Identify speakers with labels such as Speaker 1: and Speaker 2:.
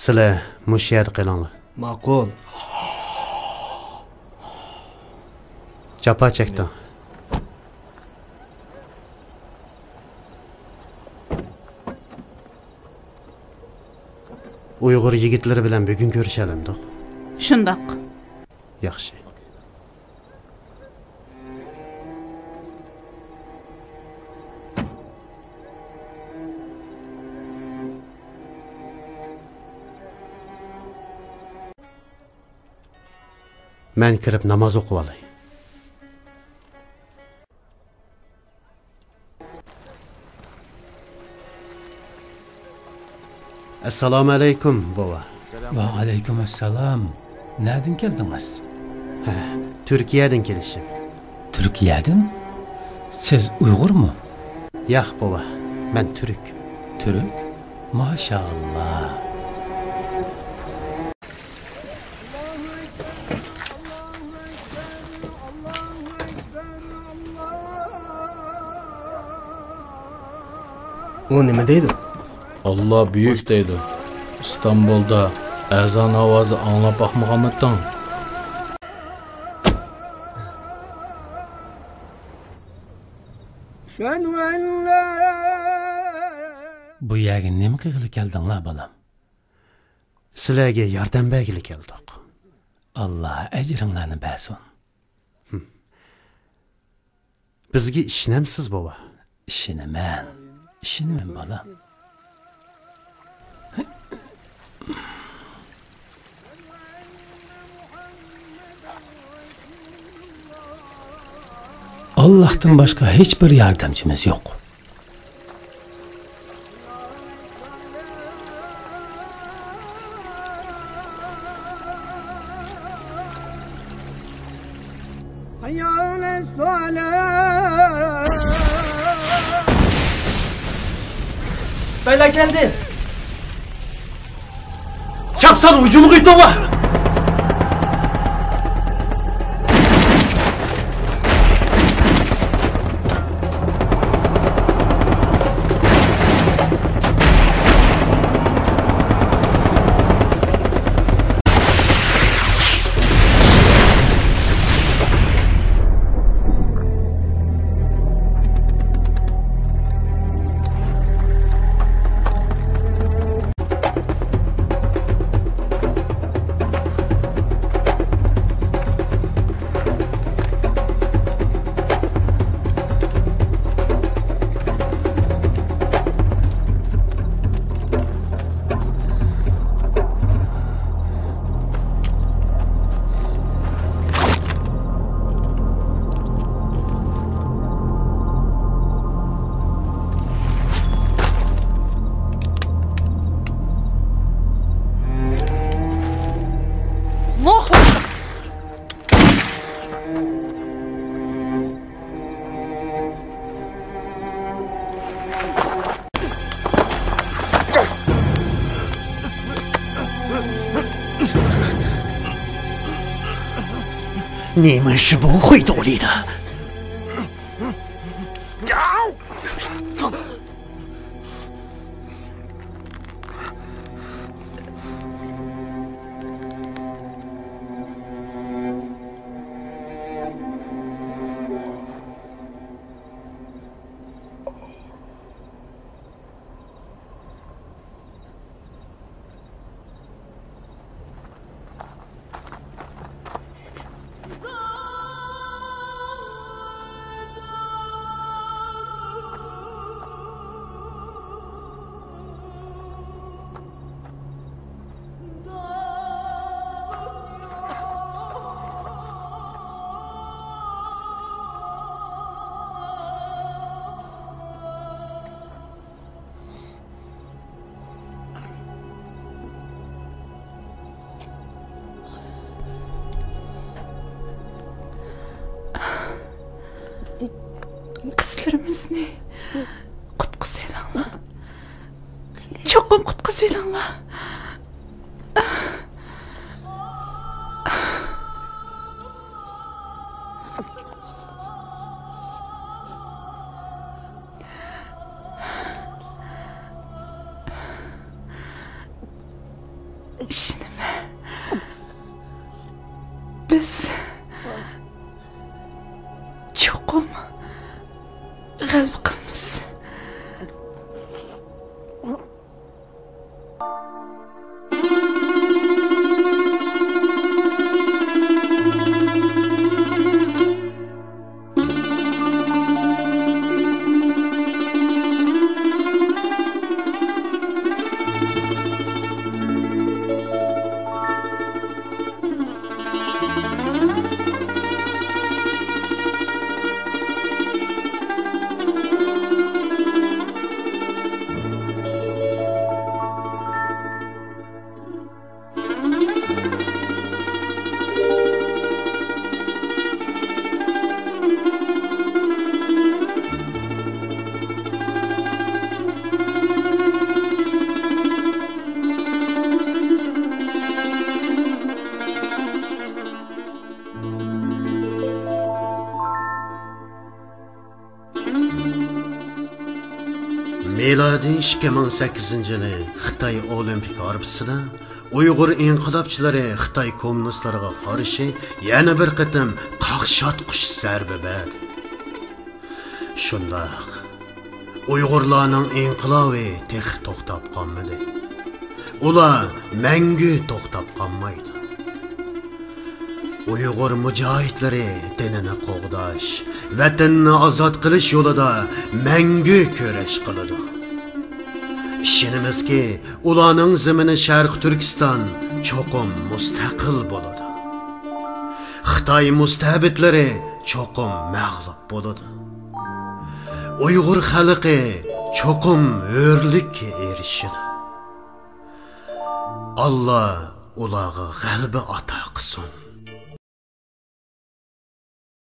Speaker 1: Sizlar mush yerda qilinglar.
Speaker 2: Ma'qul.
Speaker 1: Jafo chekding. Uyg'ur yigitlari bilan bugun ko'rishalamdiq.
Speaker 3: Shundoq.
Speaker 1: Yaxshi. Men kirib namoz o'qib olay. Assalomu alaykum bova.
Speaker 4: Va alaykum assalom. Nereden geldiniz?
Speaker 1: Turkiyadan kelishim.
Speaker 4: Türkiye'den? Siz Uygur mu?
Speaker 1: Yo'q bova, men turk.
Speaker 4: Türk? Maşallah.
Speaker 2: O nima deydi?
Speaker 5: Allah büyük deydi. İstanbul'da ezan avazı anlap bakmagamıdın.
Speaker 4: Bu yerga nima qilg'ili keldinglar balam?
Speaker 1: Sizlarga yordam bergili keldik.
Speaker 4: Allah ajringlarni bersin.
Speaker 1: Bizga ishnamsiz bova.
Speaker 4: İşinimen balam. Allah'tan başka hiçbir yardımcımız yok.
Speaker 2: Beyler geldi.
Speaker 1: Çapsan ucumu kıytınlar.你们是不会独立的。
Speaker 3: Kızlarımızı kutkusuylanlar. Çokum kutkusuylanlar. biz cho'qim g'alaba qilamiz.
Speaker 1: Miladi 2008-yili Xitoy Olimpik arbisida Uyg'ur inqilobchilari Xitoy kommunistlariga qarshi yana bir qatim qaqshatqush zarba berdi. Shundoq Uyg'urlarning inqilobi tex to'xtab qolmadi. Ular mangu to'xtab qolmaydi. Uyg'ur mujohidlari dinini qo'g'dash, vatanni ozod qilish yo'lida mangu kurash qiladi. Ishonamizki, ularning zamini Sharq Turkiston cho'qim mustaqil bo'ladi. Xitoy mustabidlari cho'qim mag'lub bo'ladi. Uyg'ur xalqi cho'qim hurlikka erishadi. Allah ularga g'alaba ato qilsin.